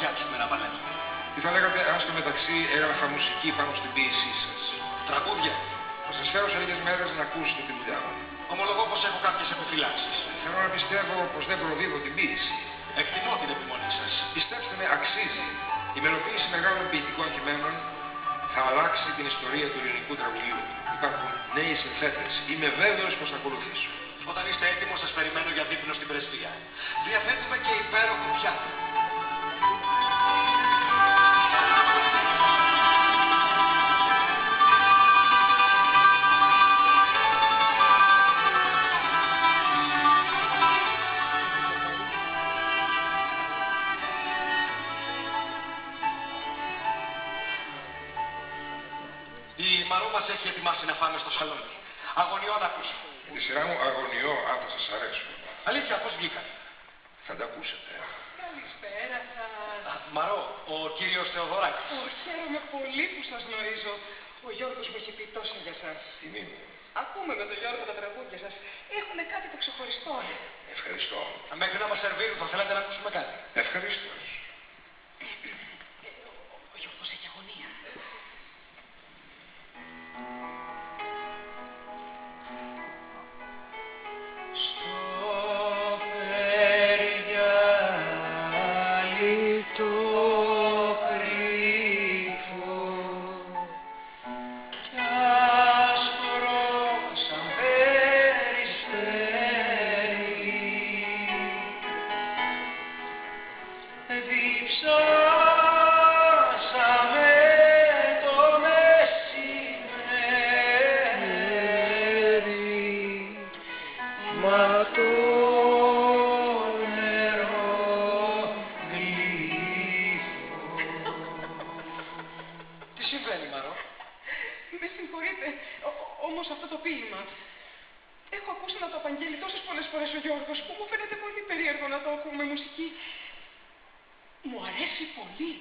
φτιάξουμε ένα μπαλάκι. Τι θα λέγατε αν στο μεταξύ έγραφα μουσική πάνω στην ποίησή σας? Τραγούδια. Θα σας φέρω σε λίγες μέρες να ακούσετε τη δουλειά μου. Ομολογώ πως έχω κάποιες επιφυλάξεις. Θέλω να πιστεύω πως δεν προδίδω την ποίηση. Εκτιμώ την επιμονή σας. Πιστέψτε με, αξίζει. Η μελοποίηση μεγάλων ποιητικών κειμένων θα αλλάξει την ιστορία του ελληνικού τραγουδιού. Υπάρχουν νέοι συνθέτες. Είμαι βέβαιος πως θα ακολουθήσω. Όταν είστε έτοιμος, σας περιμένω για δείπνο στην πρεσβεία. Διαθέτουμε και υπέροχο πιάτο. Η Μαρό μας έχει ετοιμάσει να φάμε στο σαλόνι. Αγωνιώ να ακούσω. Με τη σειρά μου αγωνιώ αν θα σας αρέσουν. Αλήθεια, πώς βγήκαν? Θα τα ακούσετε. Καλησπέρα σας. Μαρό, ο κύριος Θεοδωράκης. Χαίρομαι πολύ που σας γνωρίζω. Ο Γιώργος μου έχει πει τόσα για σας. Τιμή μου. Ακούμε με τον Γιώργο τα τραγούδια σας. Έχουν κάτι το ξεχωριστό. Ευχαριστώ. Μέχρι να μας σερβίρουν, θα θέλατε να ακούσουμε κάτι? Ευχαριστώ. Ο Γιώργος έχει αγωνία. Με συγχωρείτε, όμως αυτό το ποίημα έχω ακούσει να το απαγγέλει τόσες πολλές φορές ο Γιώργος που μου φαίνεται πολύ περίεργο να το ακούμε μουσική. Μου αρέσει πολύ.